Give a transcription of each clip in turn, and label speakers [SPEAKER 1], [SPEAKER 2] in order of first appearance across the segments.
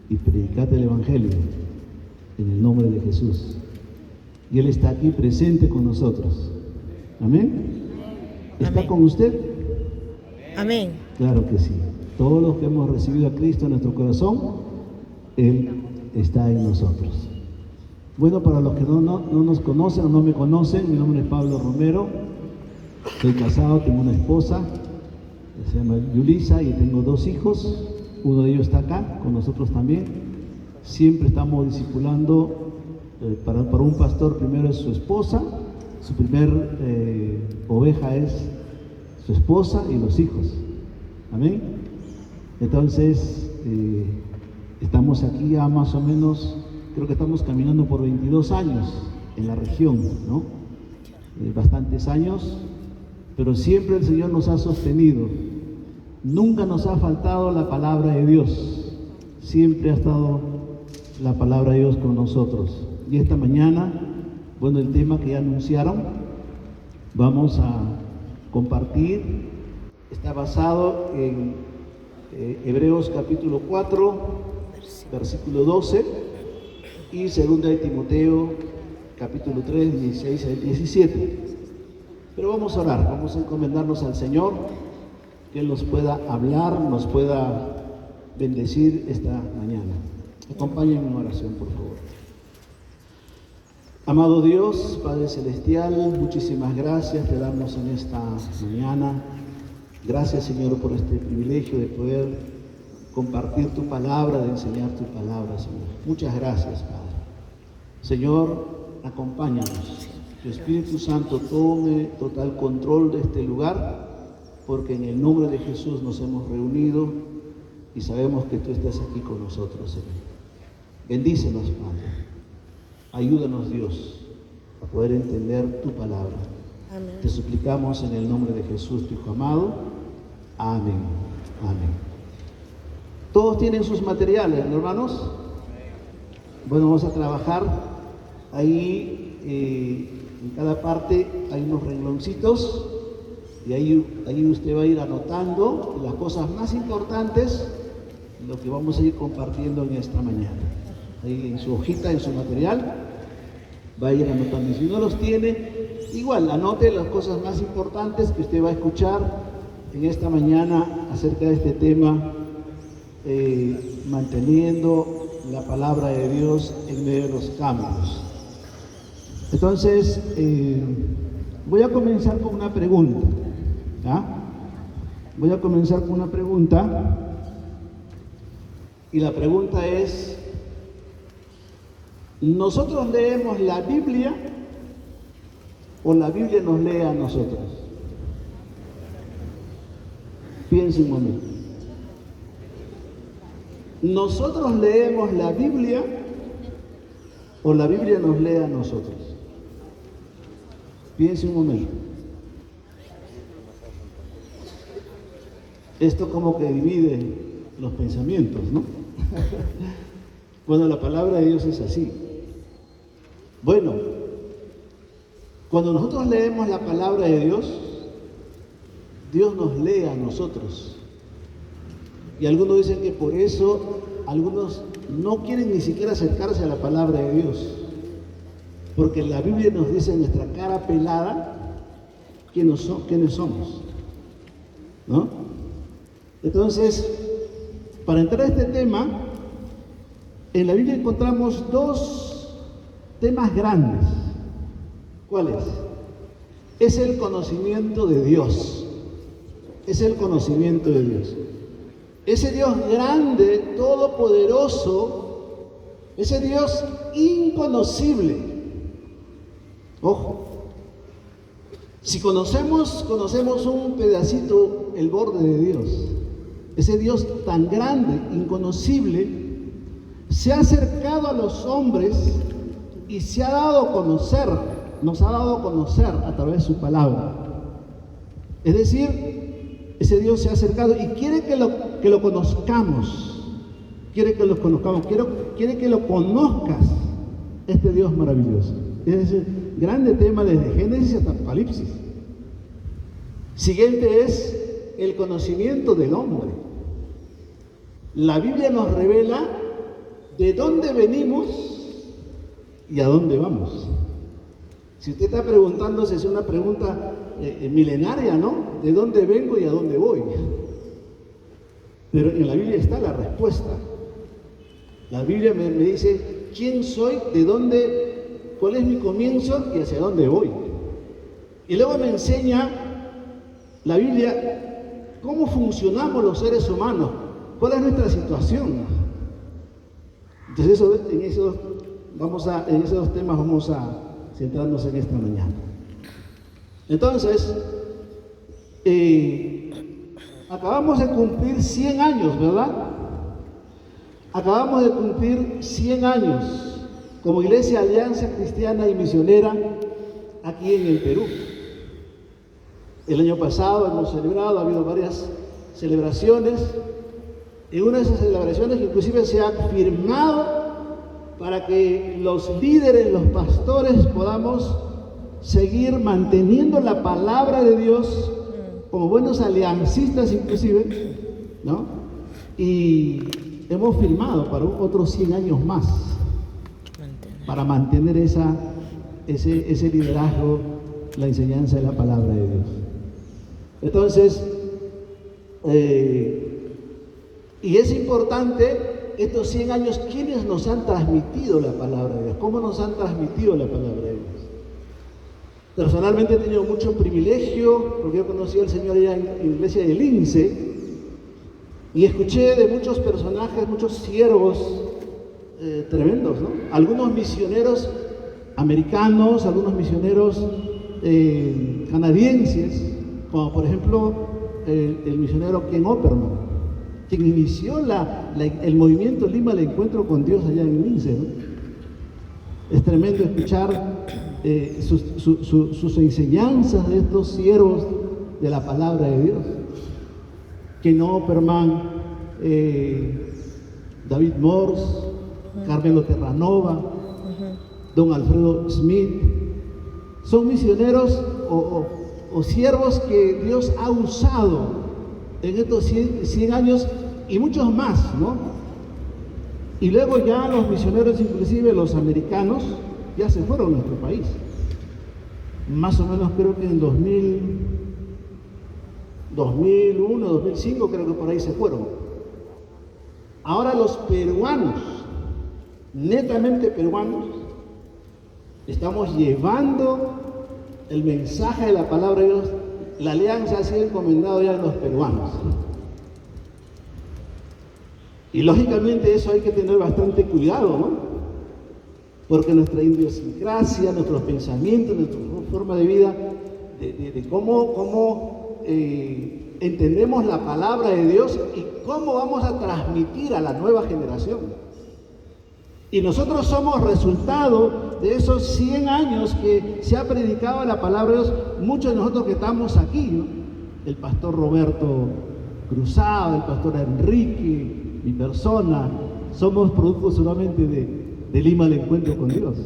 [SPEAKER 1] y predicad el Evangelio en el nombre de Jesús. Y Él está aquí presente con nosotros. ¿Amén? ¿Está
[SPEAKER 2] Amén.
[SPEAKER 1] con usted?
[SPEAKER 2] Amén.
[SPEAKER 1] Claro que sí. Todos los que hemos recibido a Cristo en nuestro corazón, Él está en nosotros. Bueno, para los que no nos conocen o no me conocen, mi nombre es Pablo Romero. Soy casado, tengo una esposa, se llama Yulisa, y tengo 2 hijos. Uno de ellos está acá, con nosotros también. Siempre estamos discipulando. Para un pastor primero es su esposa, su primer oveja es su esposa y los hijos. Amén. Entonces, estamos aquí ya más o menos, creo que estamos caminando por 22 años en la región, ¿no? Bastantes años, pero siempre el Señor nos ha sostenido. Nunca nos ha faltado la palabra de Dios. Siempre ha estado la palabra de Dios con nosotros. Y esta mañana, bueno, el tema que ya anunciaron, vamos a compartir, está basado en Hebreos capítulo 4, versículo 12, y 2 de Timoteo capítulo 3, 16 al 17. Pero vamos a orar, vamos a encomendarnos al Señor, que Él nos pueda hablar, nos pueda bendecir esta mañana. Acompáñenme en oración, por favor. Amado Dios, Padre Celestial, muchísimas gracias te damos en esta mañana. Gracias, Señor, por este privilegio de poder compartir tu palabra, de enseñar tu palabra, Señor. Muchas gracias, Padre. Señor, acompáñanos. Que tu Espíritu Santo tome total control de este lugar, porque en el nombre de Jesús nos hemos reunido y sabemos que tú estás aquí con nosotros, Señor. Bendícenos, Padre. Ayúdanos, Dios, a poder entender tu palabra.
[SPEAKER 2] Amén.
[SPEAKER 1] Te suplicamos en el nombre de Jesús, tu Hijo amado. Amén. Amén. ¿Todos tienen sus materiales, hermanos? Bueno, vamos a trabajar. Ahí en cada parte hay unos rengloncitos y ahí usted va a ir anotando las cosas más importantes, lo que vamos a ir compartiendo en esta mañana. Ahí en su hojita, en su material, va a ir anotando. Y si no los tiene, igual anote las cosas más importantes que usted va a escuchar en esta mañana acerca de este tema, manteniendo la palabra de Dios en medio de los cambios. Entonces, voy a comenzar con una pregunta. Voy a comenzar con una pregunta. Y la pregunta es: ¿nosotros leemos la Biblia o la Biblia nos lee a nosotros? Piensen un momento. ¿Nosotros leemos la Biblia o la Biblia nos lee a nosotros? Piensen un momento. Esto como que divide los pensamientos, ¿no? Bueno, la palabra de Dios es así. Bueno, cuando nosotros leemos la palabra de Dios, Dios nos lee a nosotros. Y algunos dicen que por eso algunos no quieren ni siquiera acercarse a la palabra de Dios, porque la Biblia nos dice en nuestra cara pelada quiénes somos, ¿no? Entonces, para entrar a este tema, en la Biblia encontramos 2 temas grandes. ¿Cuáles? Es el conocimiento de Dios. Es el conocimiento de Dios. Ese Dios grande, todopoderoso, ese Dios inconocible. Ojo, si conocemos un pedacito, el borde de Dios. Ese Dios tan grande, inconocible, se ha acercado a los hombres y se ha dado a conocer, nos ha dado a conocer a través de su palabra. Es decir, ese Dios se ha acercado y quiere que lo conozcamos. Quiere que lo conozcamos, quiere que lo conozcas, este Dios maravilloso. Es el grande tema desde Génesis hasta Apocalipsis. Siguiente es el conocimiento del hombre. La Biblia nos revela ¿de dónde venimos y a dónde vamos? Si usted está preguntándose, es una pregunta milenaria, ¿no? ¿De dónde vengo y a dónde voy? Pero en la Biblia está la respuesta. La Biblia me dice quién soy, de dónde, cuál es mi comienzo y hacia dónde voy. Y luego me enseña la Biblia cómo funcionamos los seres humanos, cuál es nuestra situación. Entonces en esos dos temas vamos a centrarnos en esta mañana. Entonces, acabamos de cumplir 100 años, ¿verdad? Acabamos de cumplir 100 años como Iglesia Alianza Cristiana y Misionera aquí en el Perú. El año pasado hemos celebrado, ha habido varias celebraciones. En una de esas celebraciones inclusive se ha firmado para que los líderes, los pastores podamos seguir manteniendo la palabra de Dios como buenos aliancistas inclusive, ¿no? Y hemos firmado para otros 100 años más para mantener ese liderazgo, la enseñanza de la palabra de Dios. Entonces, y es importante estos 100 años, ¿quiénes nos han transmitido la palabra de Dios? ¿Cómo nos han transmitido la palabra de Dios? Personalmente he tenido mucho privilegio, porque yo conocí al Señor allá en la iglesia del Lince, y escuché de muchos personajes, muchos siervos tremendos, ¿no? Algunos misioneros americanos, algunos misioneros canadienses, como por ejemplo el misionero Ken Opperman, quien inició el movimiento Lima al Encuentro con Dios allá en Lince, ¿no? Es tremendo escuchar sus enseñanzas de estos siervos de la palabra de Dios. Ken Opperman, David Morse, Carmelo Terranova, don Alfredo Smith, son misioneros o siervos que Dios ha usado en estos 100 años y muchos más, ¿no? Y luego ya los misioneros, inclusive los americanos, ya se fueron a nuestro país. Más o menos creo que en 2001, 2005, creo que por ahí se fueron. Ahora los peruanos, netamente peruanos, estamos llevando el mensaje de la palabra de Dios. La alianza ha sido encomendada ya a los peruanos. Y lógicamente eso hay que tener bastante cuidado, ¿no? Porque nuestra idiosincrasia, nuestros pensamientos, nuestra forma de vida, de cómo entendemos la palabra de Dios y cómo vamos a transmitir a la nueva generación. Y nosotros somos resultado de esos 100 años que se ha predicado la palabra de Dios. Muchos de nosotros que estamos aquí, ¿no? El pastor Roberto Cruzado, el pastor Enrique, mi persona, somos producto solamente de Lima al Encuentro con Dios.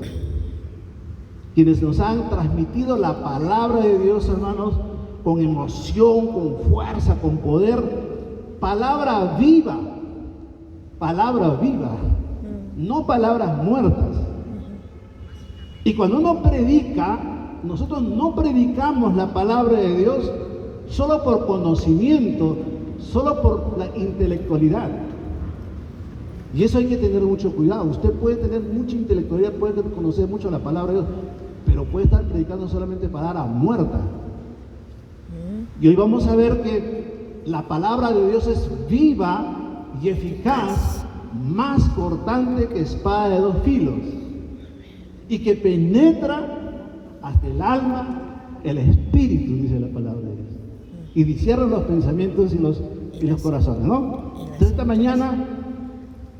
[SPEAKER 1] Quienes nos han transmitido la palabra de Dios, hermanos, con emoción, con fuerza, con poder, palabra viva, no palabras muertas. Y cuando uno predica, nosotros no predicamos la palabra de Dios solo por conocimiento, solo por la intelectualidad. Y eso hay que tener mucho cuidado. Usted puede tener mucha intelectualidad, puede conocer mucho la palabra de Dios, pero puede estar predicando solamente palabra muerta. Y hoy vamos a ver que la palabra de Dios es viva y eficaz, más cortante que espada de 2 filos, y que penetra hasta el alma, el espíritu, dice la palabra de Dios, y discierne los pensamientos y los corazones, ¿no? Entonces esta mañana,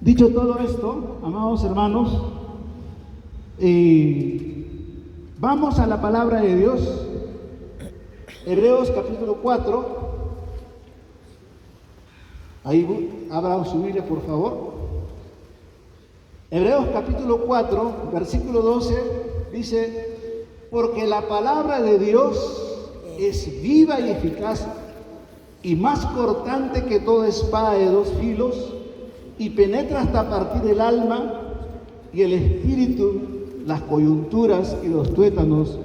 [SPEAKER 1] dicho todo esto, amados hermanos, vamos a la palabra de Dios. Hebreos capítulo 4. Ahí abran su Biblia, por favor. Hebreos capítulo 4, versículo 12, dice: porque la palabra de Dios es viva y eficaz y más cortante que toda espada de 2 filos, y penetra hasta partir el alma y el espíritu, las coyunturas y los tuétanos,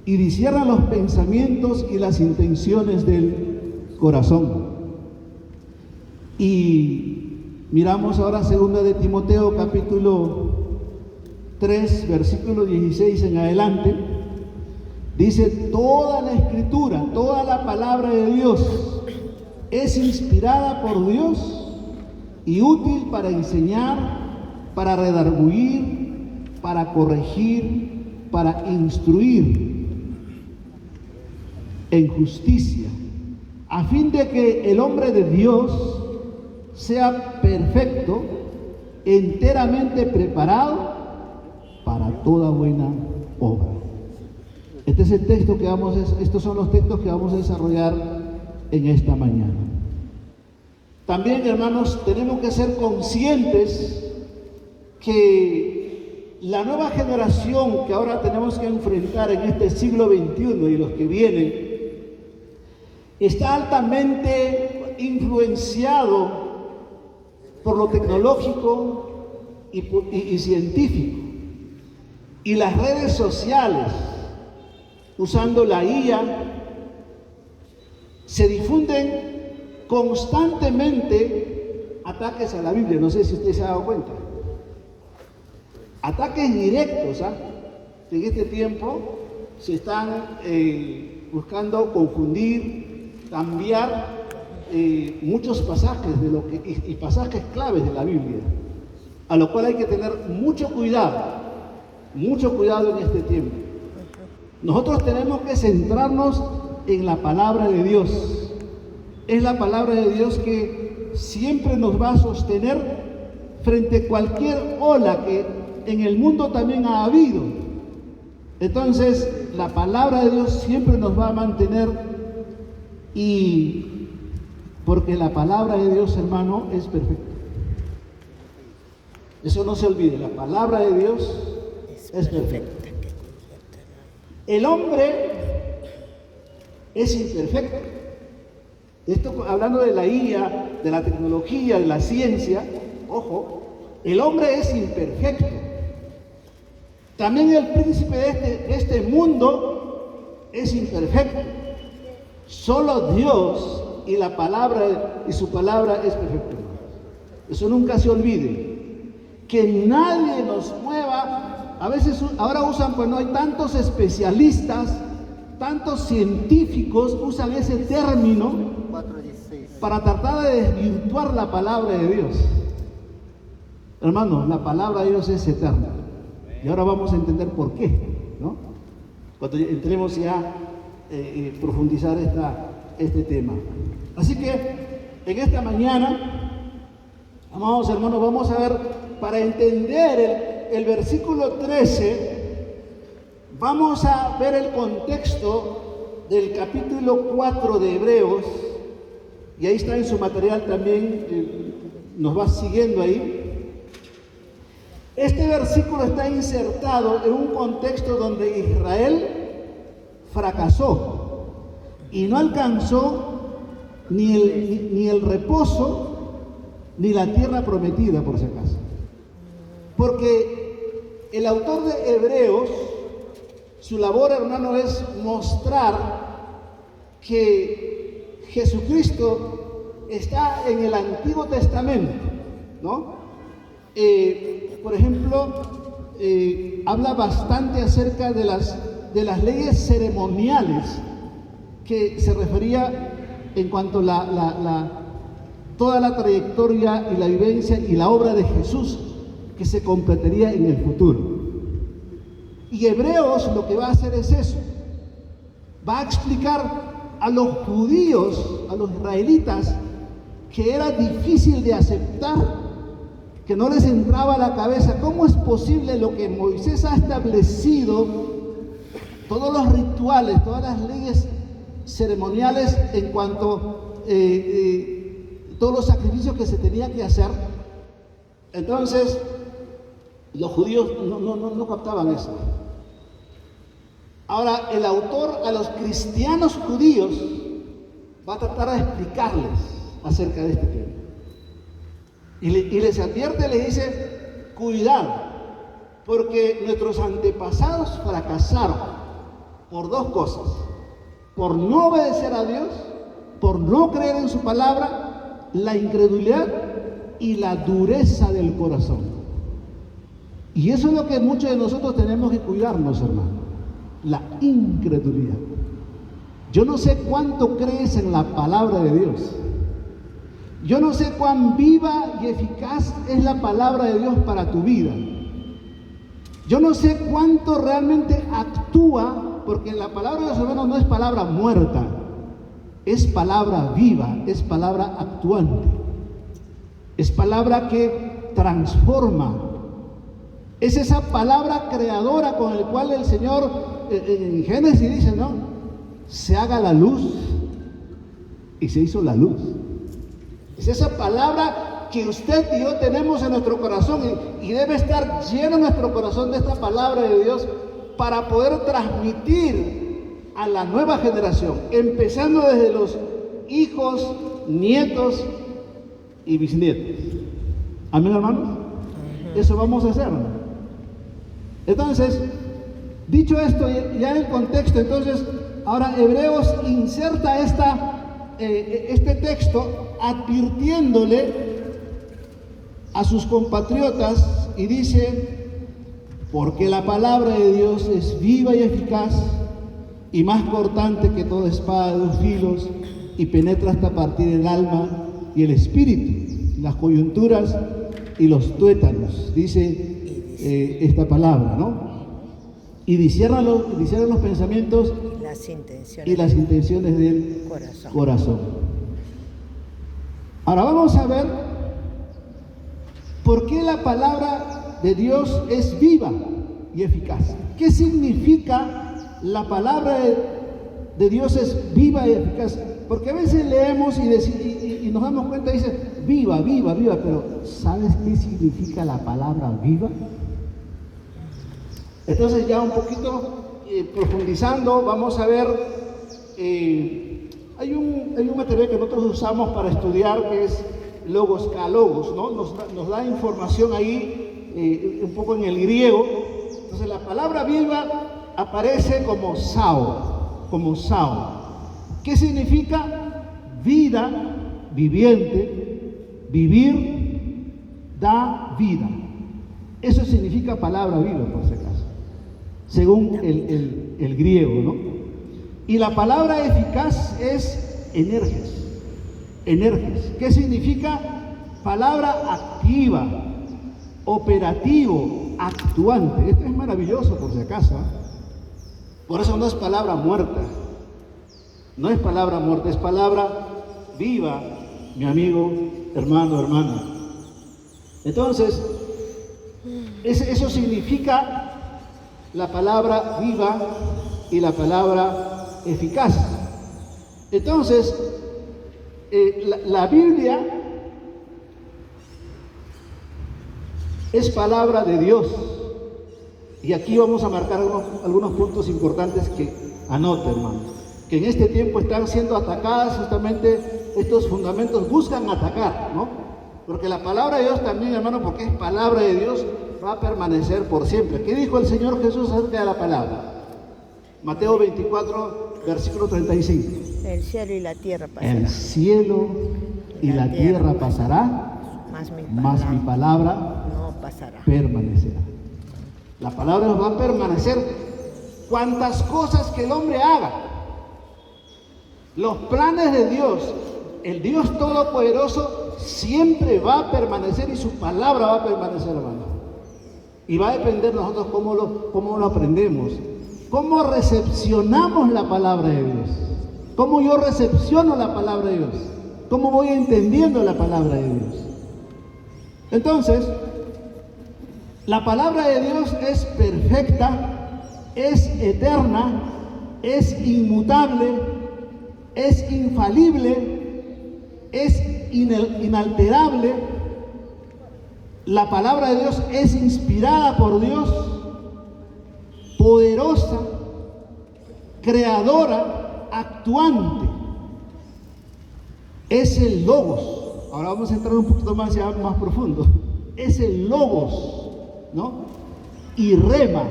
[SPEAKER 1] y discierna los pensamientos y las intenciones del corazón. Y miramos ahora 2 de Timoteo capítulo 3, versículo 16 en adelante. Dice: toda la escritura, toda la palabra de Dios es inspirada por Dios y útil para enseñar, para redarguir, para corregir, para instruir en justicia, a fin de que el hombre de Dios sea perfecto, enteramente preparado para toda buena obra. Este es el texto que estos son los textos que vamos a desarrollar en esta mañana. También, hermanos, tenemos que ser conscientes que la nueva generación que ahora tenemos que enfrentar en este siglo XXI y los que vienen, está altamente influenciado por lo tecnológico y científico. Y las redes sociales, usando la IA, se difunden constantemente ataques a la Biblia. No sé si usted se ha dado cuenta. Ataques directos, ¿ah? En este tiempo se están buscando confundir, cambiar muchos pasajes y pasajes claves de la Biblia, a lo cual hay que tener mucho cuidado en este tiempo. Nosotros tenemos que centrarnos en la palabra de Dios. Es la palabra de Dios que siempre nos va a sostener frente a cualquier ola que en el mundo también ha habido. Entonces, la palabra de Dios siempre nos va a mantener, y porque la palabra de Dios, hermano, es perfecta. Eso no se olvide, la palabra de Dios es perfecta. El hombre es imperfecto. Esto hablando de la IA, de la tecnología, de la ciencia, ojo, el hombre es imperfecto. También el príncipe de este mundo es imperfecto. Solo Dios y la palabra y su palabra es perfecta. Eso nunca se olvide. Que nadie nos mueva. A veces ahora usan, pues no hay tantos especialistas, tantos científicos usan ese término para tratar de desvirtuar la palabra de Dios. Hermanos, la palabra de Dios es eterna. Y ahora vamos a entender por qué, ¿no? Cuando entremos ya profundizar este tema. Así que en esta mañana, amados hermanos, vamos a ver, para entender el versículo 13, vamos a ver el contexto del capítulo 4 de Hebreos, y ahí está en su material también, nos va siguiendo ahí. Este versículo está insertado en un contexto donde Israel fracasó y no alcanzó ni el reposo ni la tierra prometida, por si acaso. Porque el autor de Hebreos, su labor, hermano, es mostrar que Jesucristo está en el Antiguo Testamento, ¿no? Por ejemplo, habla bastante acerca de las leyes ceremoniales, que se refería en cuanto a toda la trayectoria y la vivencia y la obra de Jesús, que se completaría en el futuro. Y Hebreos lo que va a hacer es eso. Va a explicar a los judíos, a los israelitas, que era difícil de aceptar, que no les entraba a la cabeza cómo es posible lo que Moisés ha establecido, todos los rituales, todas las leyes ceremoniales en cuanto todos los sacrificios que se tenía que hacer. Entonces los judíos no captaban eso. Ahora el autor a los cristianos judíos va a tratar de explicarles acerca de este tema. Y les advierte, les dice, cuidado, porque nuestros antepasados fracasaron por dos cosas: por no obedecer a Dios, por no creer en su palabra, la incredulidad y la dureza del corazón. Y eso es lo que muchos de nosotros tenemos que cuidarnos, hermano, la incredulidad. Yo no sé cuánto crees en la palabra de Dios. Yo no sé cuán viva y eficaz es la palabra de Dios para tu vida. Yo no sé cuánto realmente actúa, porque la palabra de Dios, hermano, no es palabra muerta, es palabra viva, es palabra actuante, es palabra que transforma. Es esa palabra creadora con la cual el Señor en Génesis dice, ¿no? Se haga la luz, y se hizo la luz. Es esa palabra que usted y yo tenemos en nuestro corazón, y debe estar lleno nuestro corazón de esta palabra de Dios para poder transmitir a la nueva generación, empezando desde los hijos, nietos y bisnietos. Amén, hermanos. Eso vamos a hacer. Entonces, dicho esto, ya en el contexto, entonces, ahora Hebreos inserta este texto advirtiéndole a sus compatriotas y dice: porque la palabra de Dios es viva y eficaz y más cortante que toda espada de dos filos, y penetra hasta partir el alma y el espíritu, las coyunturas y los tuétanos, dice esta palabra, ¿no? Y discierna los pensamientos y las intenciones del corazón. Ahora vamos a ver por qué la palabra de Dios es viva y eficaz. ¿Qué significa la palabra de Dios es viva y eficaz? Porque a veces leemos y nos damos cuenta y dice viva, viva, viva, pero ¿sabes qué significa la palabra viva? Entonces, ya un poquito profundizando, vamos a ver, hay un material que nosotros usamos para estudiar que es Logos K Logos, ¿no? Nos da información ahí un poco en el griego. Entonces, la palabra viva aparece como sao. ¿Qué significa? Vida, viviente, vivir, da vida. Eso significa palabra viva, por si acaso, según el griego, ¿no? Y la palabra eficaz es energes. ¿Qué significa? Palabra activa, operativo, actuante. Esto es maravilloso, por si acaso, ¿eh? Por eso no es palabra muerta. No es palabra muerta, es palabra viva, mi amigo, hermano, hermana. Entonces, eso significa la palabra viva y la palabra eficaz. Entonces, la Biblia es palabra de Dios. Y aquí vamos a marcar algunos puntos importantes que anote, hermano. Que en este tiempo están siendo atacadas justamente estos fundamentos, buscan atacar, ¿no? Porque la palabra de Dios también, hermano, porque es palabra de Dios, va a permanecer por siempre. ¿Qué dijo el Señor Jesús acerca de la palabra? Mateo 24, versículo 35.
[SPEAKER 2] El cielo y la tierra pasarán.
[SPEAKER 1] El cielo y la tierra pasará, mas mi palabra
[SPEAKER 2] no pasará.
[SPEAKER 1] Permanecerá. La palabra nos va a permanecer cuantas cosas que el hombre haga. Los planes de Dios, el Dios Todopoderoso, siempre va a permanecer y su palabra va a permanecer, hermano. Y va a depender de nosotros cómo lo aprendemos, cómo recepcionamos la palabra de Dios, cómo yo recepciono la palabra de Dios, cómo voy entendiendo la palabra de Dios. Entonces, la palabra de Dios es perfecta, es eterna, es inmutable, es infalible, es inalterable. La palabra de Dios es inspirada por Dios, poderosa, creadora, actuante. Es el Logos. ahora vamos a entrar un poquito más ya más profundo, es el logos, ¿no? Y rema,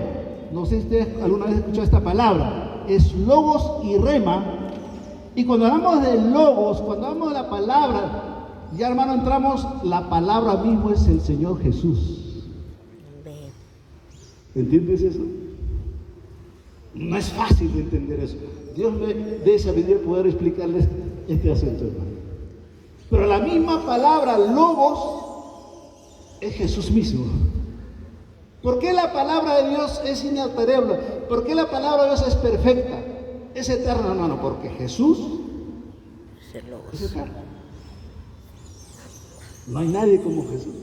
[SPEAKER 1] no sé si ustedes alguna vez escuchado esta palabra, es logos y rema. Y cuando hablamos de logos, cuando hablamos de la palabra, ya hermano entramos, la palabra mismo es el Señor Jesús.
[SPEAKER 2] Amén.
[SPEAKER 1] ¿Entiendes eso? No es fácil de entender eso. Dios me dé sabiduría poder explicarles este asunto, hermano. Pero la misma palabra logos es Jesús mismo. ¿Por qué la palabra de Dios es inalterable? ¿Por qué la palabra de Dios es perfecta? Es eterna, hermano, porque Jesús
[SPEAKER 2] Es el logos.
[SPEAKER 1] es eterno. No hay nadie como Jesús.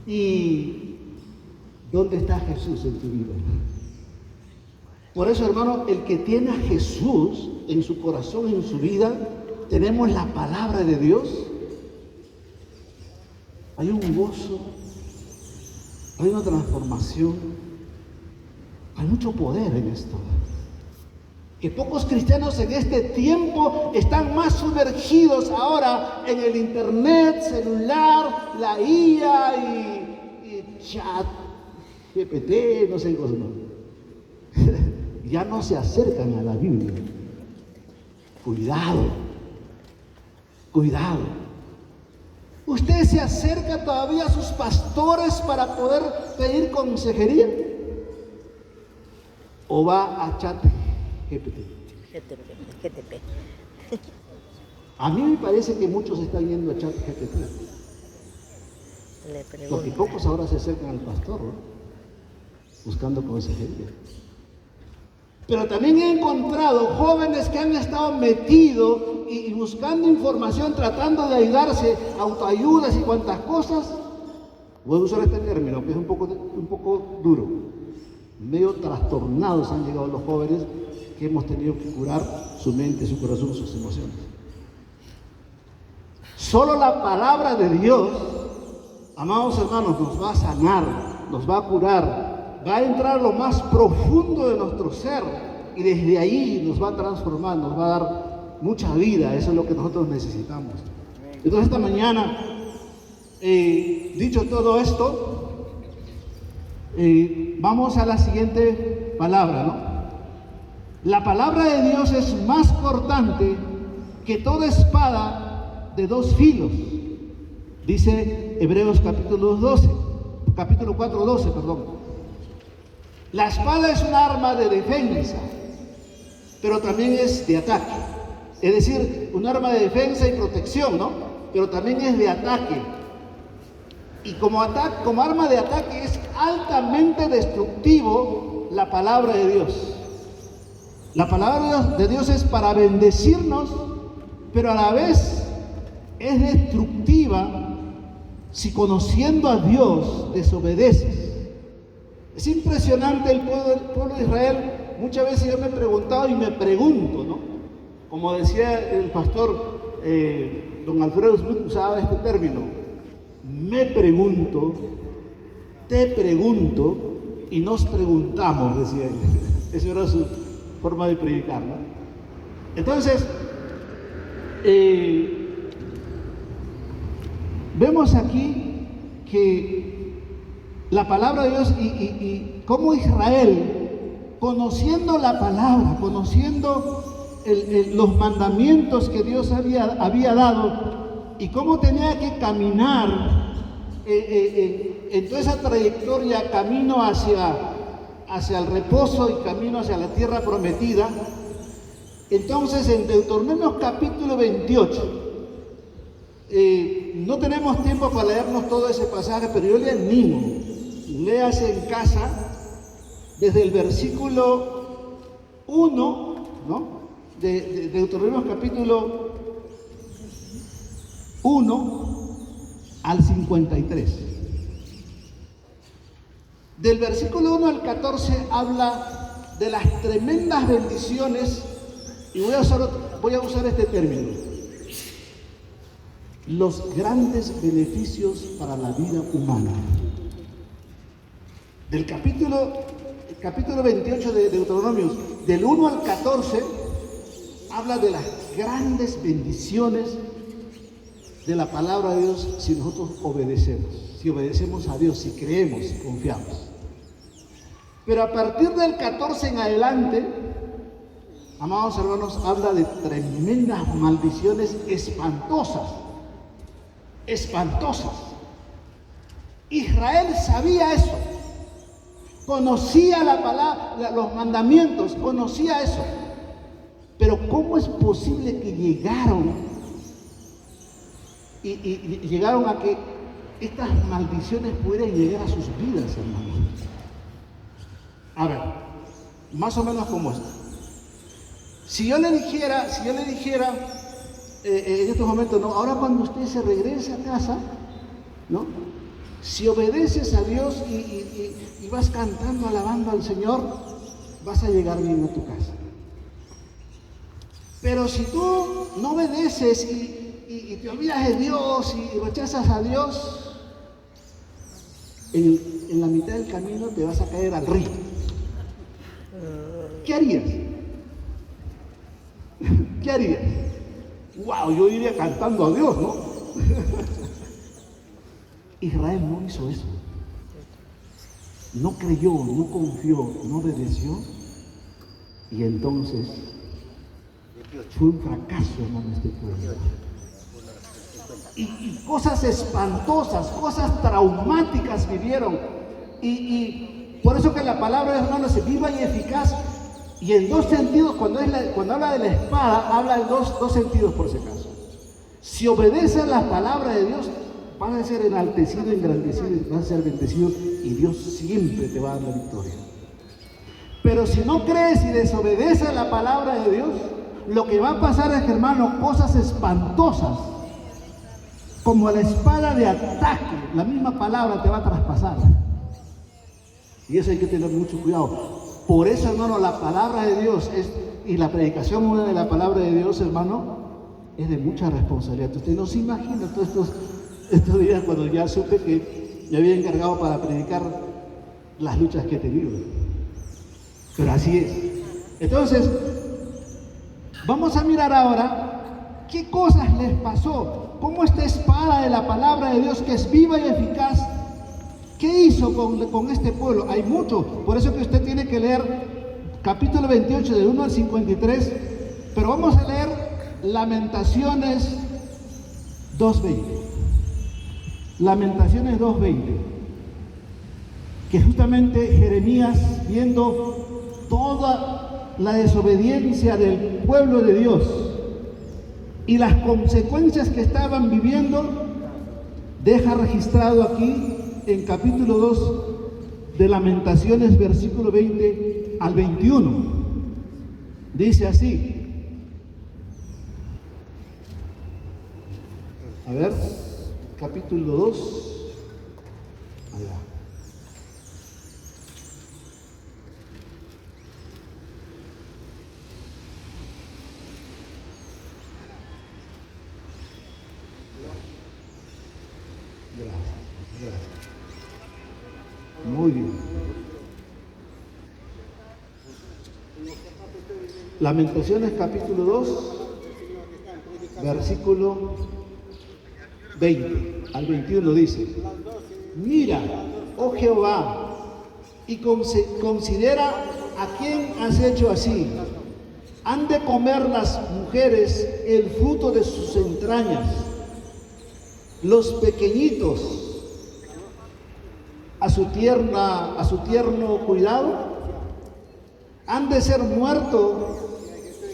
[SPEAKER 1] ¿Y dónde está Jesús en tu vida? Por eso, hermano, el que tiene a Jesús en su corazón, en su vida, tenemos la palabra de Dios. Hay un gozo, hay una transformación, hay mucho poder en esto. Que pocos cristianos en este tiempo están más sumergidos ahora en el internet, celular, la IA y chat, GPT, no sé qué cosa más. Ya no se acercan a la Biblia. Cuidado, cuidado. ¿Usted se acerca todavía a sus pastores para poder pedir consejería? ¿O va a chat GPT?
[SPEAKER 2] GTP.
[SPEAKER 1] A mí me parece que muchos están yendo a chat GPT.
[SPEAKER 2] Le
[SPEAKER 1] Porque
[SPEAKER 2] pregunto.
[SPEAKER 1] pocos ahora se acercan al pastor, ¿no? Buscando consejería. Pero también he encontrado jóvenes que han estado metidos y buscando información, tratando de ayudarse, autoayudas y cuantas cosas. Voy a usar este término que es un poco duro. Medio trastornados han llegado los jóvenes que hemos tenido que curar su mente, su corazón, sus emociones. Solo la palabra de Dios, amados hermanos, nos va a sanar, nos va a curar, va a entrar a lo más profundo de nuestro ser y desde ahí nos va a transformar, nos va a dar mucha vida. Eso es lo que nosotros necesitamos. Entonces esta mañana, dicho todo esto, vamos a la siguiente palabra, ¿no? La palabra de Dios es más cortante que toda espada de dos filos, dice Hebreos capítulo 4, 12, perdón. La espada es un arma de defensa, pero también es de ataque. Es decir, un arma de defensa y protección, ¿no? Pero también es de ataque. Y como arma de ataque es altamente destructivo la palabra de Dios. La palabra de Dios es para bendecirnos, pero a la vez es destructiva si conociendo a Dios desobedeces. Es impresionante el pueblo de Israel. Muchas veces yo me he preguntado y me pregunto, ¿no? Como decía el pastor don Alfredo Smith, usaba este término. Me pregunto, te pregunto y nos preguntamos, decía él. Esa era su forma de predicar, ¿no? Entonces, vemos aquí que la palabra de Dios y cómo Israel, conociendo la palabra, conociendo los mandamientos que Dios había dado y cómo tenía que caminar en toda esa trayectoria, camino hacia el reposo y camino hacia la tierra prometida. Entonces en Deuteronomio capítulo 28, no tenemos tiempo para leernos todo ese pasaje, pero yo le animo, léase en casa desde el versículo 1, ¿no? de Deuteronomio capítulo 1 al 53. Del versículo 1 al 14 habla de las tremendas bendiciones, y voy a usar este término: los grandes beneficios para la vida humana. Del capítulo 28 de Deuteronomio, del 1 al 14, habla de las grandes bendiciones de la palabra de Dios si nosotros obedecemos, si obedecemos a Dios, si creemos, si confiamos. Pero a partir del 14 en adelante, amados hermanos, habla de tremendas maldiciones espantosas, espantosas. Israel sabía eso, conocía la palabra, los mandamientos, conocía eso. Pero ¿cómo es posible que llegaron llegaron a que estas maldiciones pudieran llegar a sus vidas, hermanos? A ver, más o menos como esto. Si yo le dijera en estos momentos, no, ahora cuando usted se regrese a casa, ¿no? Si obedeces a Dios y vas cantando, alabando al Señor, vas a llegar bien a tu casa. Pero si tú no obedeces y te olvidas de Dios y rechazas a Dios, en la mitad del camino te vas a caer al río. ¿Qué harías? ¿Qué harías? ¡Wow! Yo iría cantando a Dios, ¿no? Israel no hizo eso. No creyó, no confió, no obedeció. Y entonces fue un fracaso, hermano, este pueblo. Y cosas espantosas, cosas traumáticas vivieron. Y por eso que la palabra de hermanos es viva y eficaz. Y en dos sentidos, cuando habla de la espada, habla en dos sentidos por si acaso. Si obedeces la palabra de Dios, vas a ser enaltecido, engrandecido, vas a ser bendecido y Dios siempre te va a dar la victoria. Pero si no crees y desobedeces la palabra de Dios, lo que va a pasar es que, hermano, cosas espantosas, como la espada de ataque, la misma palabra te va a traspasar. Y eso hay que tener mucho cuidado. Por eso, hermano, la palabra de Dios y la predicación de la palabra de Dios, hermano, es de mucha responsabilidad. Usted no se imagina todos estos días cuando ya supe que me había encargado para predicar las luchas que he tenido. Pero así es. Entonces, vamos a mirar ahora qué cosas les pasó, cómo esta espada de la palabra de Dios, que es viva y eficaz, ¿qué hizo con este pueblo? Hay mucho, por eso que usted tiene que leer capítulo 28 del 1 al 53, pero vamos a leer Lamentaciones 2:20. Lamentaciones 2:20, que justamente Jeremías, viendo toda la desobediencia del pueblo de Dios y las consecuencias que estaban viviendo, deja registrado aquí en capítulo 2 de Lamentaciones, versículo 20 al 21. Dice así. A ver, capítulo 2. Allá. Gracias. Muy bien. Lamentaciones capítulo 2, versículo 20 al 21 dice: mira, oh Jehová, y considera a quién has hecho así. Han de comer las mujeres el fruto de sus entrañas, los pequeñitos a su tierno cuidado. Han de ser muertos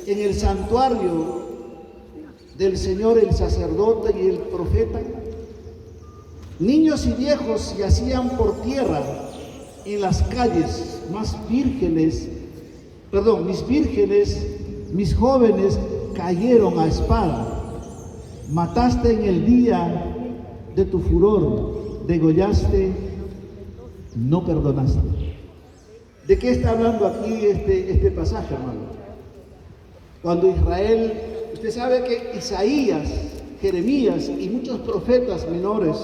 [SPEAKER 1] en el santuario del Señor el sacerdote y el profeta. Niños y viejos yacían por tierra en las calles, mis vírgenes, mis jóvenes cayeron a espada. Mataste en el día de tu furor, degollaste, no perdonaste. ¿De qué está hablando aquí este pasaje, hermano? Cuando Israel, usted sabe que Isaías, Jeremías y muchos profetas menores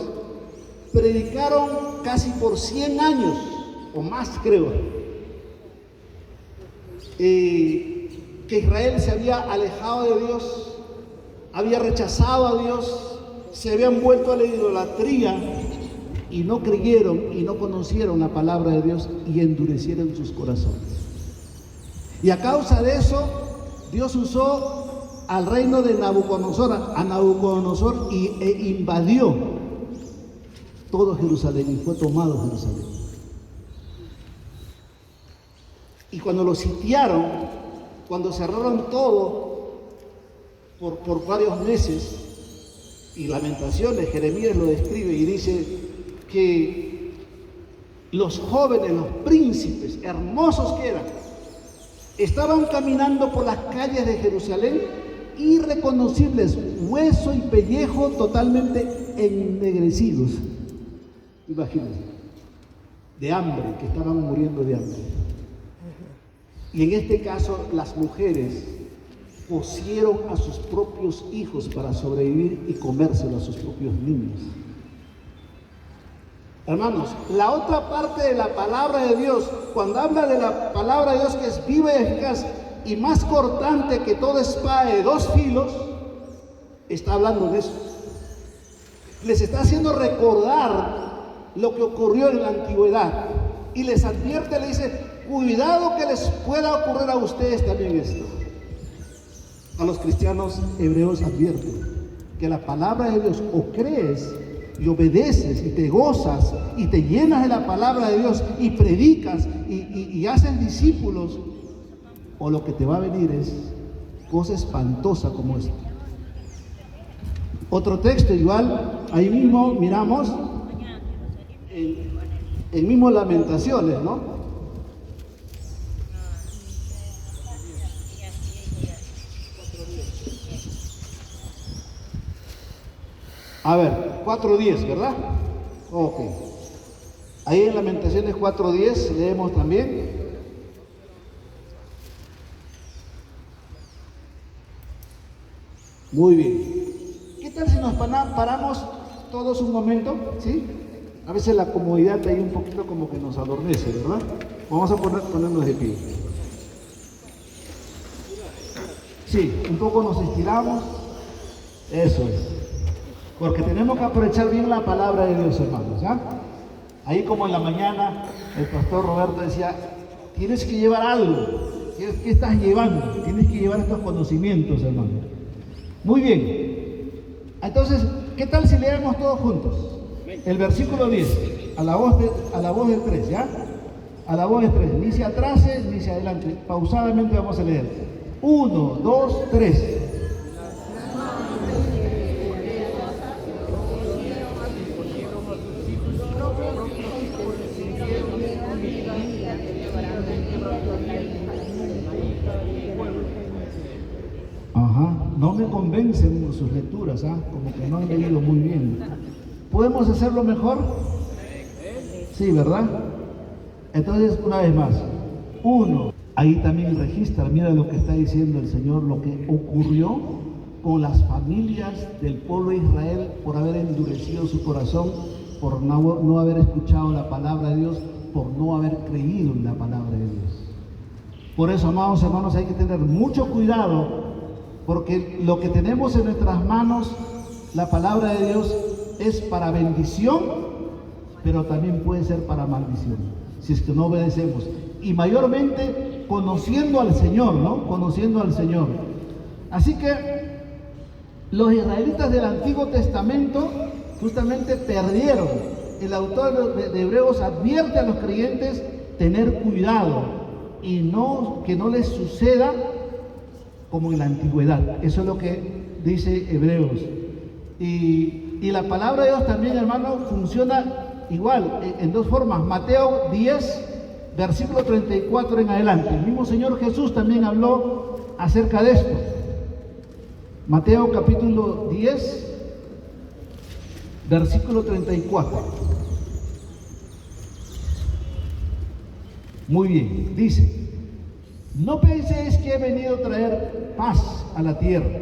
[SPEAKER 1] predicaron casi por 100 años, o más creo, que Israel se había alejado de Dios, había rechazado a Dios, se habían vuelto a la idolatría y no creyeron y no conocieron la palabra de Dios y endurecieron sus corazones. Y a causa de eso, Dios usó al reino de Nabucodonosor, e invadió todo Jerusalén y fue tomado Jerusalén. Y cuando lo sitiaron, cuando cerraron todo por varios meses, y Lamentaciones, Jeremías lo describe y dice que los jóvenes, los príncipes, hermosos que eran, estaban caminando por las calles de Jerusalén irreconocibles, hueso y pellejo totalmente ennegrecidos. Imagínense, de hambre, que estaban muriendo de hambre. Y en este caso las mujeres cosieron a sus propios hijos para sobrevivir y comérselo a sus propios niños. Hermanos, la otra parte de la palabra de Dios, cuando habla de la palabra de Dios que es viva y eficaz y más cortante que toda espada de dos filos, está hablando de eso. Les está haciendo recordar lo que ocurrió en la antigüedad y les advierte, le dice, cuidado que les pueda ocurrir a ustedes también esto. A los cristianos hebreos advierten que la palabra de Dios o crees y obedeces y te gozas y te llenas de la palabra de Dios y predicas y haces discípulos, o lo que te va a venir es cosa espantosa como esta. Otro texto igual, ahí mismo miramos en mismo Lamentaciones, ¿no? A ver, 4:10, ¿verdad? Ok. Ahí en Lamentaciones 4:10 leemos también. Muy bien. ¿Qué tal si nos paramos todos un momento? ¿Sí? A veces la comodidad ahí un poquito como que nos adormece, ¿verdad? Vamos a ponernos de pie. Sí, un poco nos estiramos. Eso es. Porque tenemos que aprovechar bien la palabra de Dios, hermanos, ¿ya? Ahí como en la mañana el pastor Roberto decía, tienes que llevar algo. ¿Qué estás llevando? Tienes que llevar estos conocimientos, hermano. Muy bien. Entonces, ¿qué tal si leemos todos juntos? El versículo 10, a la voz del 3, ¿ya? A la voz del 3, ni se atrase ni se adelante. Pausadamente vamos a leer. 1, 2, 3. No me convencen sus lecturas, como que no han leído muy bien. ¿Podemos hacerlo mejor? Sí, ¿verdad? Entonces, una vez más. 1, ahí también registra, mira lo que está diciendo el Señor, lo que ocurrió con las familias del pueblo de Israel por haber endurecido su corazón, por no haber escuchado la palabra de Dios, por no haber creído en la palabra de Dios. Por eso, amados hermanos, hay que tener mucho cuidado, porque lo que tenemos en nuestras manos, la palabra de Dios, es para bendición, pero también puede ser para maldición, si es que no obedecemos. Y mayormente conociendo al Señor, ¿no? Conociendo al Señor. Así que los israelitas del Antiguo Testamento justamente perdieron. El autor de Hebreos advierte a los creyentes tener cuidado y que no les suceda como en la antigüedad. Eso es lo que dice Hebreos. Y la palabra de Dios también, hermano, funciona igual, en dos formas. Mateo 10, versículo 34 en adelante. El mismo Señor Jesús también habló acerca de esto. Mateo capítulo 10, versículo 34. Muy bien, dice: no penséis que he venido a traer paz a la tierra.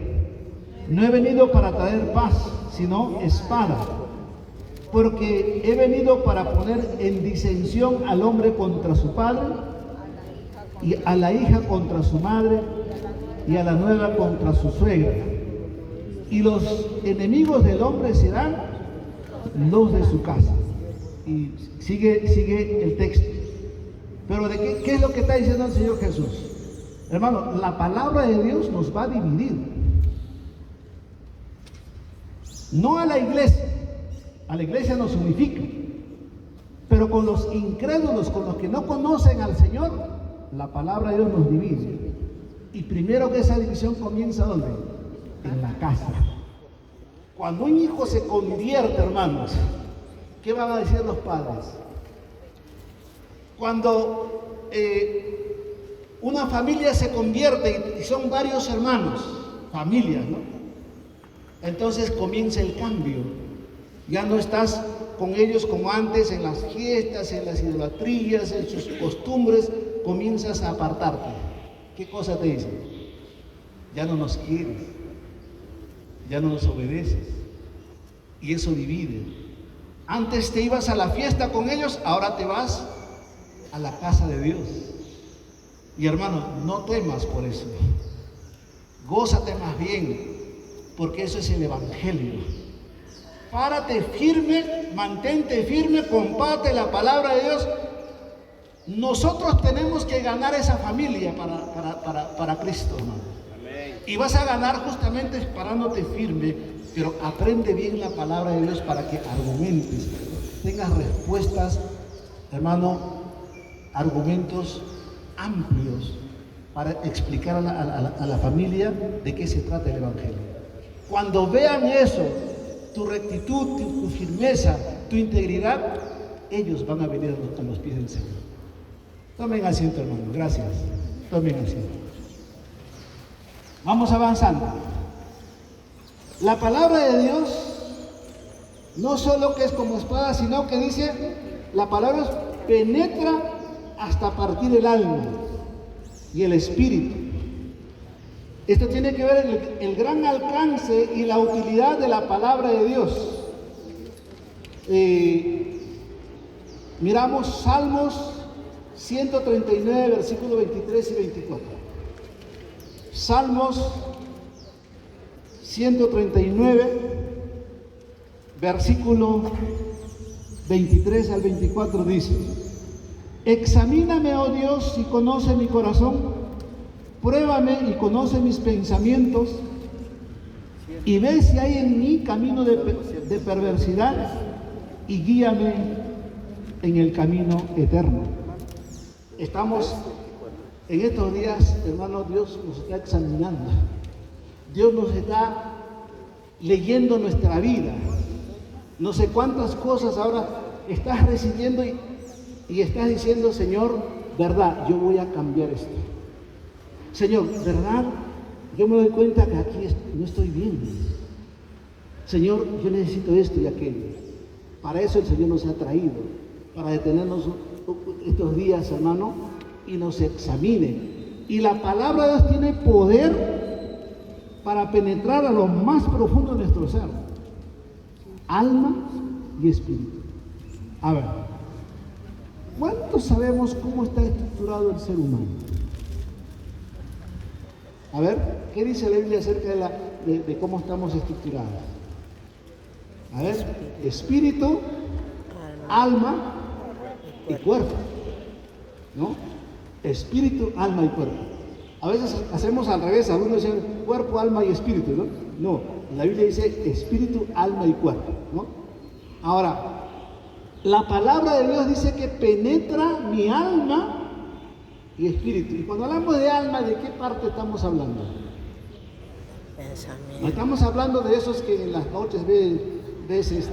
[SPEAKER 1] No he venido para traer paz, sino espada. Porque he venido para poner en disensión al hombre contra su padre, y a la hija contra su madre, y a la nuera contra su suegra. y los enemigos del hombre serán los de su casa. Y sigue el texto. Pero ¿de qué es lo que está diciendo el Señor Jesús? Hermano, la palabra de Dios nos va a dividir. No a la iglesia nos unifica. Pero con los incrédulos, con los que no conocen al Señor, la palabra de Dios nos divide. Y primero que esa división comienza, ¿dónde? En la casa. Cuando un hijo se convierte, hermanos, ¿qué van a decir los padres? Cuando una familia se convierte y son varios hermanos, familias, ¿no? Entonces comienza el cambio. Ya no estás con ellos como antes en las fiestas, en las idolatrías, en sus costumbres, comienzas a apartarte. ¿Qué cosa te dicen? Ya no nos quieres, ya no nos obedeces. Y eso divide. Antes te ibas a la fiesta con ellos, ahora te vas a la casa de Dios. Y hermano, no temas por eso. Gózate más bien, porque eso es el Evangelio. Párate firme, mantente firme, comparte la palabra de Dios. Nosotros tenemos que ganar esa familia para Cristo, hermano. Y vas a ganar justamente parándote firme, pero aprende bien la palabra de Dios para que argumentes, tengas respuestas, hermano, argumentos amplios para explicar a la familia de qué se trata el Evangelio. Cuando vean eso, tu rectitud, tu firmeza, tu integridad, ellos van a venir a los pies del Señor. Tomen asiento, hermano, gracias. Tomen asiento. Vamos avanzando. La palabra de Dios no solo que es como espada, sino que dice, la palabra penetra hasta partir el alma y el espíritu. Esto tiene que ver el gran alcance y la utilidad de la palabra de Dios. Miramos Salmos 139, versículos 23 y 24. Salmos 139, versículo 23 al 24 dice: examíname, oh Dios, y conoce mi corazón. Pruébame y conoce mis pensamientos, y ve si hay en mí camino de perversidad, y guíame en el camino eterno. Estamos en estos días, hermanos, Dios nos está examinando. Dios nos está leyendo nuestra vida. No sé cuántas cosas ahora estás recibiendo y estás diciendo, Señor, verdad, yo voy a cambiar esto. Señor, ¿verdad? Yo me doy cuenta que aquí no estoy bien. Señor, yo necesito esto y aquello. Para eso el Señor nos ha traído, para detenernos estos días, hermano, y nos examine. Y la palabra de Dios tiene poder para penetrar a lo más profundo de nuestro ser, alma y espíritu. A ver, ¿cuántos sabemos cómo está estructurado el ser humano? A ver, ¿qué dice la Biblia acerca de cómo estamos estructurados? A ver, espíritu, alma y cuerpo, ¿no? Espíritu, alma y cuerpo. A veces hacemos al revés, algunos dicen cuerpo, alma y espíritu, ¿no? No, la Biblia dice espíritu, alma y cuerpo, ¿no? Ahora, la palabra de Dios dice que penetra mi alma y espíritu. Y cuando hablamos de alma, ¿de qué parte estamos hablando?
[SPEAKER 2] Pensamiento.
[SPEAKER 1] No estamos hablando de esos que en las noches ves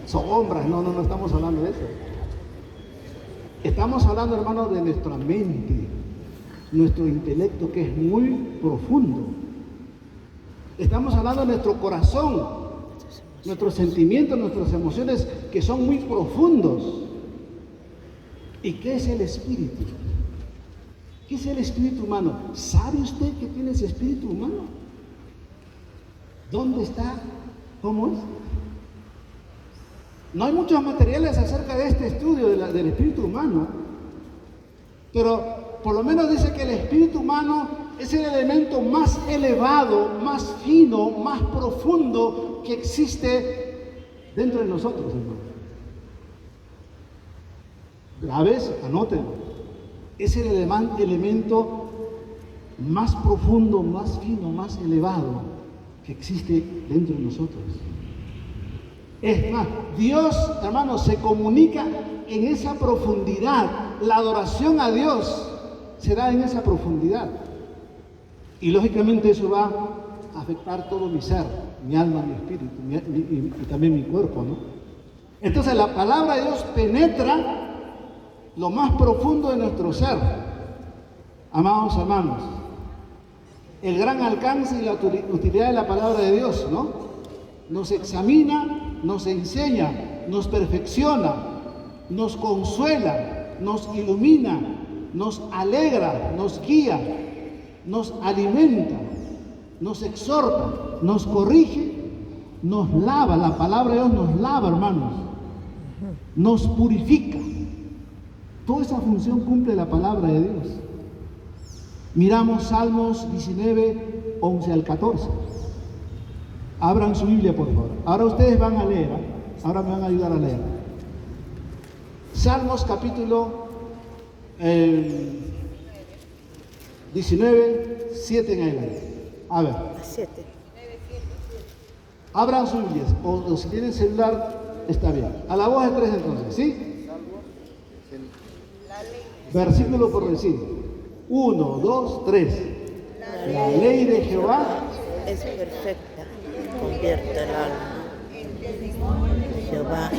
[SPEAKER 1] sombras, no estamos hablando de eso. Estamos hablando, hermano, de nuestra mente, nuestro intelecto, que es muy profundo. Estamos hablando de nuestro corazón, nuestros sentimientos, nuestras emociones, que son muy profundos. ¿Y qué es el espíritu? ¿Qué es el espíritu humano? ¿Sabe usted que tiene ese espíritu humano? ¿Dónde está? ¿Cómo es? No hay muchos materiales acerca de este estudio del espíritu humano, pero por lo menos dice que el espíritu humano es el elemento más elevado, más fino, más profundo que existe dentro de nosotros, hermano. Graves, anótenlo. Es el elemento más profundo, más fino, más elevado que existe dentro de nosotros. Es más, Dios, hermanos, se comunica en esa profundidad. La adoración a Dios se da en esa profundidad. Y lógicamente eso va a afectar todo mi ser, mi alma, mi espíritu, y también mi cuerpo, ¿no? Entonces la palabra de Dios penetra lo más profundo de nuestro ser. Amados hermanos, el gran alcance y la utilidad de la palabra de Dios, ¿no? Nos examina, nos enseña, nos perfecciona, nos consuela, nos ilumina, nos alegra, nos guía, nos alimenta, nos exhorta, nos corrige, nos lava. La palabra de Dios nos lava, hermanos, nos purifica. Toda esa función cumple la palabra de Dios. Miramos Salmos 19, 11 al 14. Abran su Biblia, por favor. Ahora ustedes van a leer, ¿eh? Ahora me van a ayudar a leer. Salmos capítulo 19, 7 en adelante. A ver.
[SPEAKER 2] 7.
[SPEAKER 1] Abran sus Biblias, o si tienen celular, está bien. A la voz de 3 entonces, ¿sí? Versículo por versículo. 1, 2, 3. La ley de Jehová
[SPEAKER 2] es perfecta, convierte el alma. Jehová,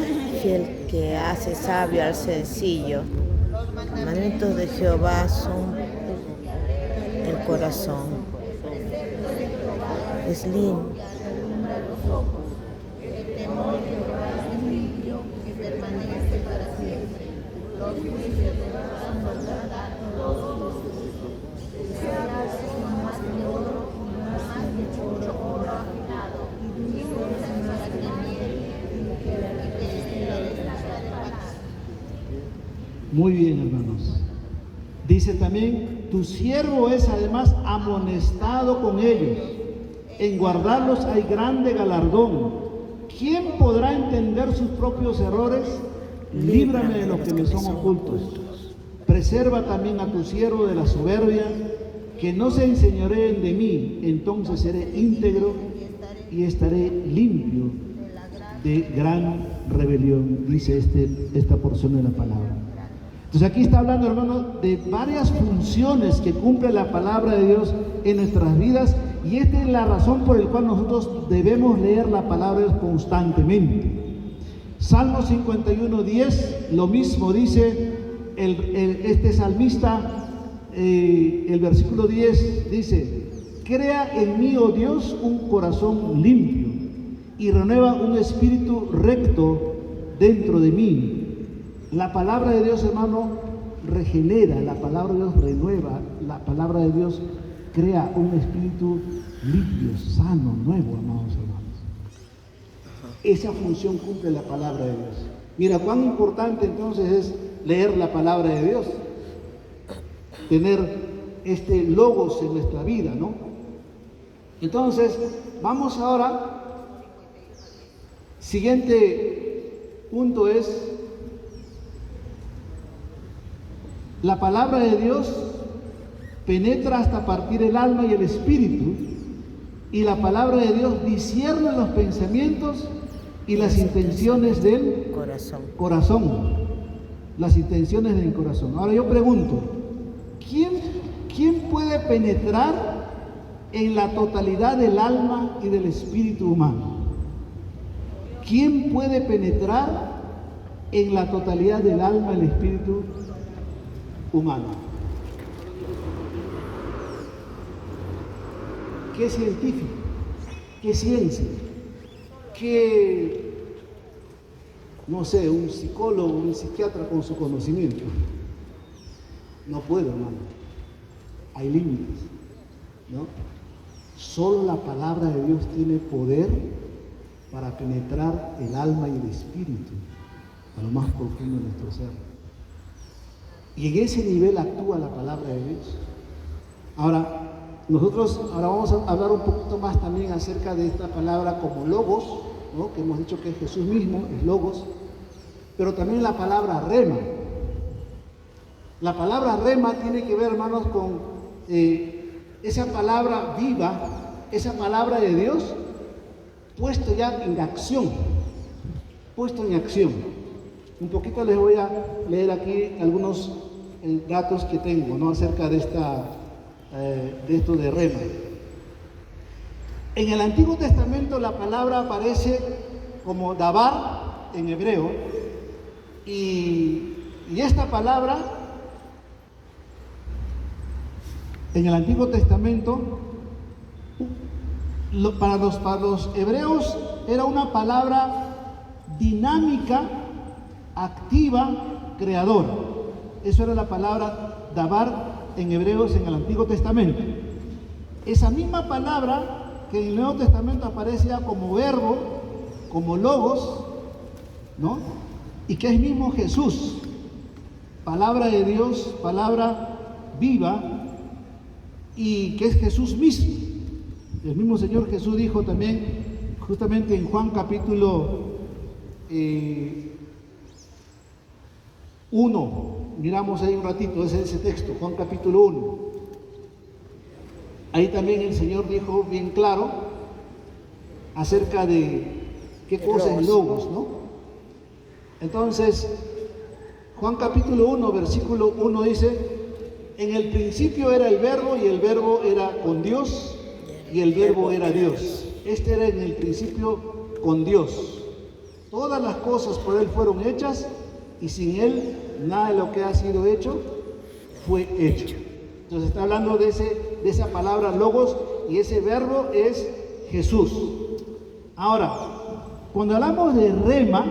[SPEAKER 2] fiel que hace sabio al sencillo. Los mandamientos de Jehová son el corazón. Es lindo.
[SPEAKER 1] Muy bien, hermanos. Dice también, tu siervo es además amonestado con ellos. En guardarlos hay grande galardón. ¿Quién podrá entender sus propios errores? Líbrame de los que me son ocultos. Preserva también a tu siervo de la soberbia, que no se enseñoreen de mí. Entonces seré íntegro y estaré limpio de gran rebelión, dice esta porción de la palabra. Entonces aquí está hablando, hermano, de varias funciones que cumple la palabra de Dios en nuestras vidas, y esta es la razón por la cual nosotros debemos leer la palabra de Dios constantemente. Salmo 51, 10, lo mismo dice este salmista, el versículo 10 dice, crea en mí, oh Dios, un corazón limpio y renueva un espíritu recto dentro de mí. La palabra de Dios, hermano, regenera, la palabra de Dios renueva, la palabra de Dios crea un espíritu limpio, sano, nuevo, amados hermanos. Esa función cumple la palabra de Dios. Mira, cuán importante entonces es leer la palabra de Dios, tener este logos en nuestra vida, ¿no? Entonces, vamos ahora, siguiente punto es, la palabra de Dios penetra hasta partir el alma y el espíritu, y la palabra de Dios discierne los pensamientos y las intenciones del corazón. Las intenciones del corazón. Ahora yo pregunto, ¿quién puede penetrar en la totalidad del alma y del espíritu humano? ¿Quién puede penetrar en la totalidad del alma y del espíritu humano? ¿Qué científico? ¿Qué ciencia? ¿Qué, no sé, un psicólogo, un psiquiatra con su conocimiento? No puede, hermano. Hay límites, ¿no? Solo la palabra de Dios tiene poder para penetrar el alma y el espíritu a lo más profundo de nuestro ser. Y en ese nivel actúa la palabra de Dios. Ahora, Nosotros ahora vamos a hablar un poquito más también acerca de esta palabra como logos, ¿no? Que hemos dicho que es Jesús mismo, es logos, pero también la palabra rema. La palabra rema tiene que ver, hermanos, con esa palabra viva, esa palabra de Dios, puesto ya en acción, puesto en acción. Un poquito les voy a leer aquí algunos datos que tengo, ¿no? Acerca de esto de rema. En el Antiguo Testamento la palabra aparece como dabar en hebreo, y esta palabra en el Antiguo Testamento para los hebreos era una palabra dinámica, activa, creadora. Eso era la palabra dabar en hebreos en el Antiguo Testamento. Esa misma palabra que en el Nuevo Testamento aparece ya como verbo, como logos, ¿no? Y que es mismo Jesús, palabra de Dios, palabra viva, y que es Jesús mismo. El mismo Señor Jesús dijo también, justamente en Juan capítulo 1, miramos ahí un ratito ese texto, Juan capítulo 1. Ahí también el Señor dijo bien claro acerca de qué cosa es logos, ¿no? Entonces, Juan capítulo 1, versículo 1 dice: en el principio era el verbo, y el verbo era con Dios, y el verbo era Dios. Este era en el principio con Dios. Todas las cosas por Él fueron hechas, y sin Él nada de lo que ha sido hecho fue hecho. Entonces está hablando de esa palabra logos, y ese verbo es Jesús. Ahora, cuando hablamos de rema,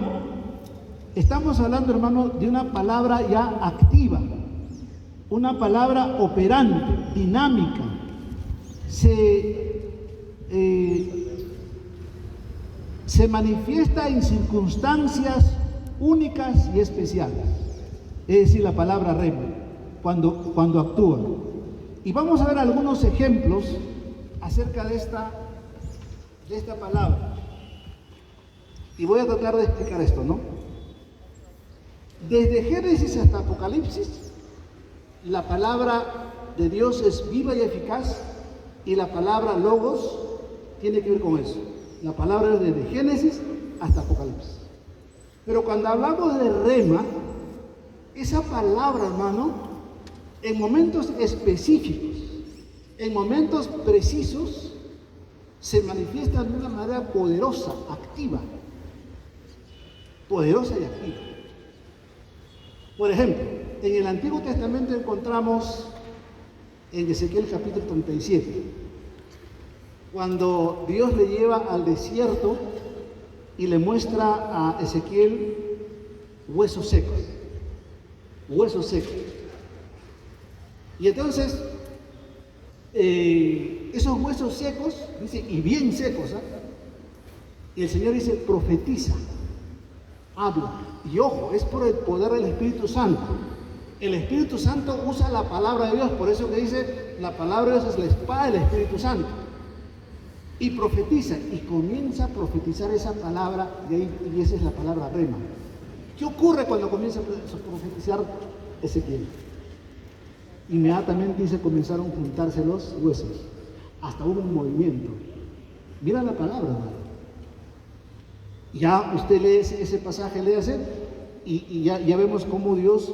[SPEAKER 1] estamos hablando, hermano, de una palabra ya activa, una palabra operante, dinámica. Se manifiesta en circunstancias únicas y especiales. Es decir, la palabra rema, cuando actúa. Y vamos a ver algunos ejemplos acerca de esta palabra. Y voy a tratar de explicar esto, ¿no? Desde Génesis hasta Apocalipsis, la palabra de Dios es viva y eficaz, y la palabra logos tiene que ver con eso. La palabra es desde Génesis hasta Apocalipsis. Pero cuando hablamos de rema, esa palabra, hermano, en momentos específicos, en momentos precisos, se manifiesta de una manera poderosa, activa. Poderosa y activa. Por ejemplo, en el Antiguo Testamento encontramos en Ezequiel capítulo 37, cuando Dios le lleva al desierto y le muestra a Ezequiel huesos secos. Huesos secos. Y entonces, esos huesos secos, dice, y bien secos, ¿eh? Y el Señor dice, profetiza, habla. Y ojo, es por el poder del Espíritu Santo. El Espíritu Santo usa la palabra de Dios, por eso que dice, la palabra de Dios es la espada del Espíritu Santo. Y profetiza, y comienza a profetizar esa palabra, y esa es la palabra rema. ¿Qué ocurre cuando comienza a profetizar Ezequiel? Inmediatamente dice, comenzaron a juntarse los huesos, hasta hubo un movimiento. Mira la palabra, hermano. Ya usted lee ese pasaje, léase, y ya vemos cómo Dios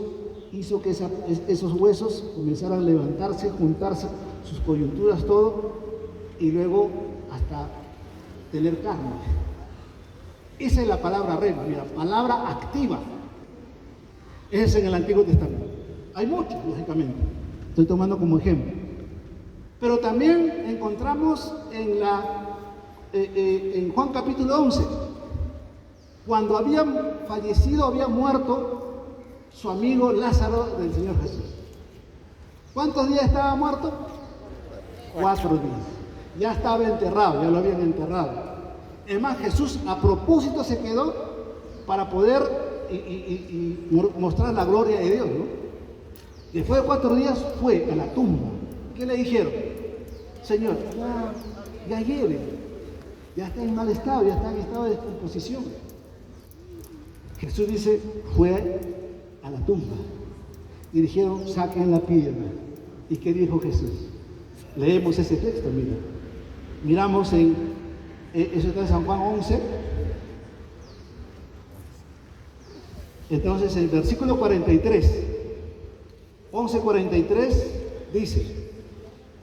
[SPEAKER 1] hizo que esos huesos comenzaran a levantarse, juntarse, sus coyunturas, todo, y luego hasta tener carne. Esa es la palabra rema, mira, palabra activa. Ese es en el Antiguo Testamento. Hay muchos, lógicamente. Estoy tomando como ejemplo. Pero también encontramos en Juan capítulo 11, cuando había fallecido, había muerto su amigo Lázaro del Señor Jesús. ¿Cuántos días estaba muerto? 4 días. Ya estaba enterrado, ya lo habían enterrado. Es más, Jesús a propósito se quedó para poder mostrar la gloria de Dios, ¿no? Después de 4 días fue a la tumba. ¿Qué le dijeron? Señor, ya hiere, ya está en mal estado, ya está en estado de descomposición. Jesús dice, fue a la tumba y dijeron, saquen la piedra. ¿Y qué dijo Jesús? Leemos ese texto, mira. Miramos eso está en San Juan 11. Entonces, el versículo 43, 11:43, dice,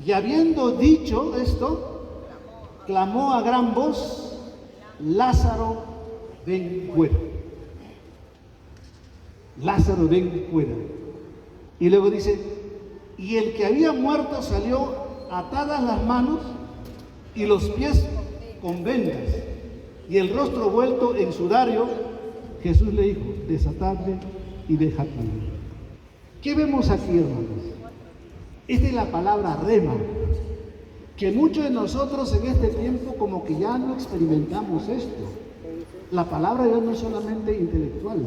[SPEAKER 1] y habiendo dicho esto, clamó a gran voz, Lázaro, ven fuera. Lázaro, ven fuera. Y luego dice, y el que había muerto salió atadas las manos y los pies con vendas y el rostro vuelto en sudario. Jesús le dijo, desatadle y dejadle ir. ¿Qué vemos aquí, hermanos? Esta es la palabra rema, que muchos de nosotros en este tiempo como que ya no experimentamos esto. La palabra de Dios no es solamente intelectual,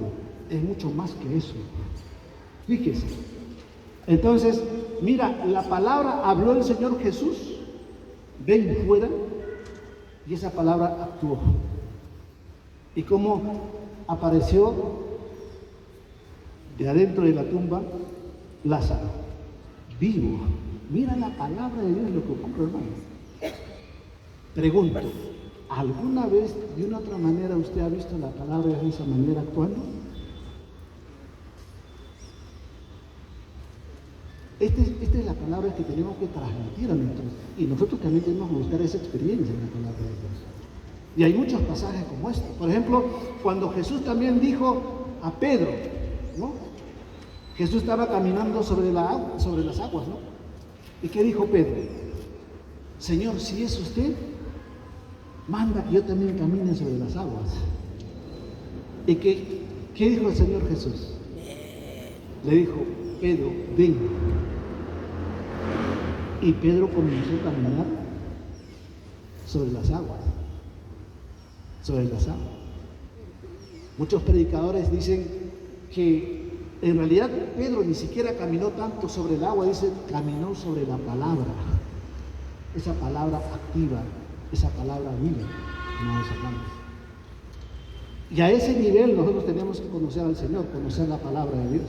[SPEAKER 1] es mucho más que eso. Fíjese. Entonces, mira, la palabra habló el Señor Jesús, ven fuera, y esa palabra actuó. ¿Y cómo apareció de adentro de la tumba? Lázaro, vivo. Mira la palabra de Dios, lo que ocurre, hermano. Pregunto, ¿alguna vez de una otra manera usted ha visto la palabra de esa manera actuando? Esta es la palabra que tenemos que transmitir a nosotros. Y nosotros también tenemos que buscar esa experiencia en la palabra de Dios. Y hay muchos pasajes como este. Por ejemplo, cuando Jesús también dijo a Pedro, ¿no? Jesús estaba caminando sobre las aguas, ¿no? ¿Y qué dijo Pedro? Señor, si es usted, manda que yo también camine sobre las aguas. ¿Y qué dijo el Señor Jesús? Le dijo, Pedro, ven. Y Pedro comenzó a caminar sobre las aguas. Sobre las aguas. Muchos predicadores dicen que en realidad Pedro ni siquiera caminó tanto sobre el agua, dicen, caminó sobre la palabra. Esa palabra activa, esa palabra viva, hermanos hermanos. Y a ese nivel nosotros tenemos que conocer al Señor, conocer la palabra de Dios.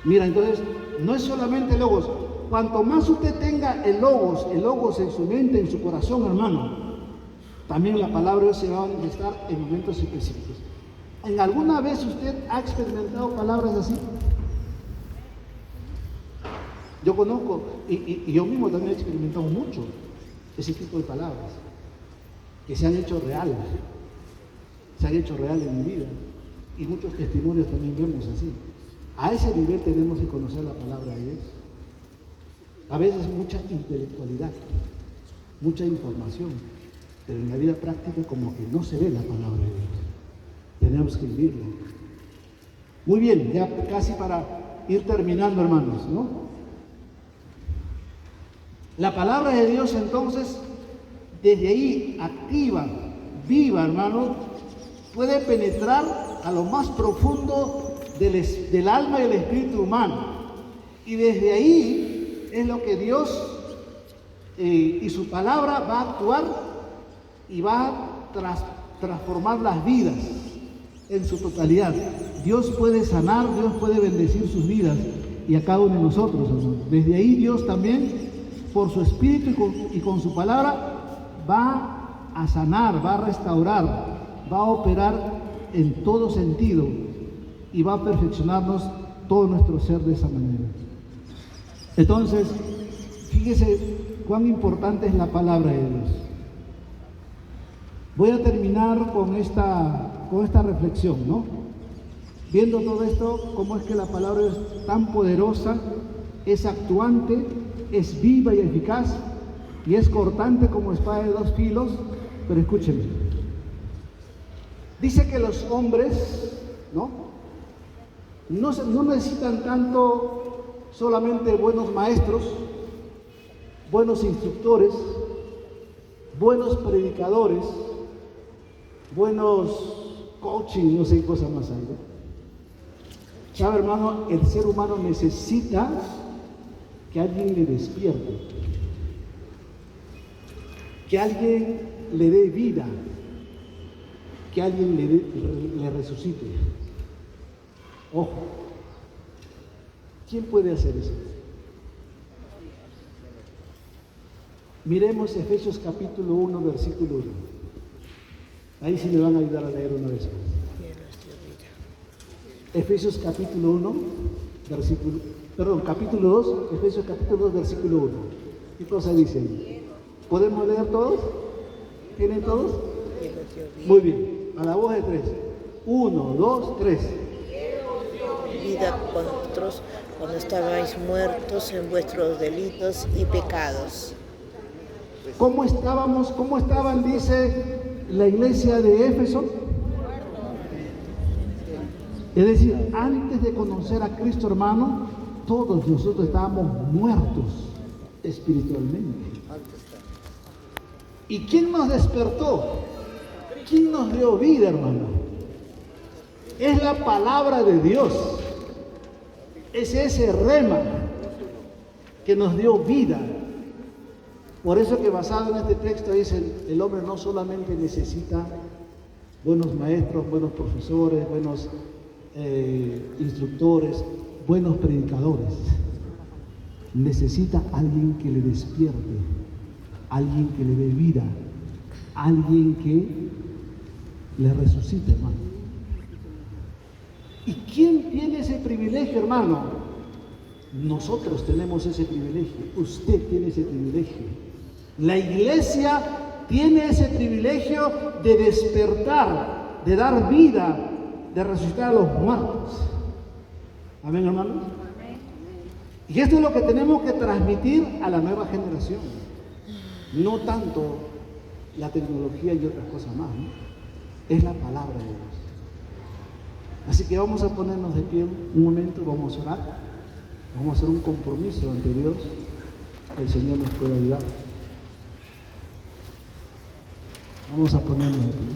[SPEAKER 1] Mira, entonces, no es solamente logos. Cuanto más usted tenga el logos en su mente, en su corazón, hermano, también la palabra de Dios se va a manifestar en momentos específicos. ¿En alguna vez usted ha experimentado palabras así? Yo conozco, y yo mismo también he experimentado mucho ese tipo de palabras, que se han hecho reales. Se han hecho reales en mi vida. Y muchos testimonios también vemos así. A ese nivel tenemos que conocer la palabra de Dios. A veces mucha intelectualidad, mucha información, pero en la vida práctica como que no se ve la palabra de Dios. Tenemos que vivirla. Muy bien, ya casi para ir terminando, hermanos, ¿no? La palabra de Dios entonces, desde ahí, activa, viva, hermano, puede penetrar a lo más profundo del alma y del espíritu humano. Y desde ahí es lo que Dios y su palabra va a actuar y va a transformar las vidas en su totalidad. Dios puede sanar, Dios puede bendecir sus vidas y a cada uno de nosotros, hermano. Desde ahí Dios también, por su espíritu y con su palabra, va a sanar, va a restaurar, va a operar en todo sentido y va a perfeccionarnos todo nuestro ser de esa manera. Entonces, fíjese cuán importante es la palabra de Dios. Voy a terminar con esta reflexión, ¿no? Viendo todo esto, cómo es que la palabra es tan poderosa, es actuante, es viva y eficaz, y es cortante como espada de dos filos. Pero escúchenme. Dice que los hombres, no necesitan tanto solamente buenos maestros, buenos instructores, buenos predicadores, buenos coaching, no sé qué cosa más hay. ¿Sabe, hermano? El ser humano necesita que alguien le despierte. que alguien le dé vida, que alguien le resucite. Ojo, ¿quién puede hacer eso? Miremos Efesios capítulo 1, versículo 1. Ahí sí me van a ayudar a leer una vez más. Efesios capítulo 1, capítulo 2, Efesios capítulo 2, versículo 1. ¿Qué cosa dicen? ¿Podemos leer todos? ¿Tienen todos? Muy bien, a la voz de 3. 1, 2, 3.
[SPEAKER 2] Vida con vosotros cuando estabais muertos en vuestros delitos y pecados.
[SPEAKER 1] ¿Cómo estaban, dice la iglesia de Éfeso? Es decir, antes de conocer a Cristo, hermano, todos nosotros estábamos muertos espiritualmente. ¿Y quién nos despertó? ¿Quién nos dio vida, hermano? Es la palabra de Dios. Es ese rema que nos dio vida. Por eso que basado en este texto dice, el hombre no solamente necesita buenos maestros, buenos profesores, buenos instructores, buenos predicadores. Necesita alguien que le despierte, alguien que le dé vida, alguien que le resucite, hermano. ¿Y quién tiene ese privilegio, hermano? Nosotros tenemos ese privilegio, usted tiene ese privilegio. La iglesia tiene ese privilegio de despertar, de dar vida, de resucitar a los muertos. Amén, hermanos. Y esto es lo que tenemos que transmitir a la nueva generación. No tanto la tecnología y otras cosas más, ¿no? Es la palabra de Dios. Así que vamos a ponernos de pie un momento, vamos a orar. Vamos a hacer un compromiso ante Dios. El Señor nos puede ayudar. Vamos a ponernos de pie.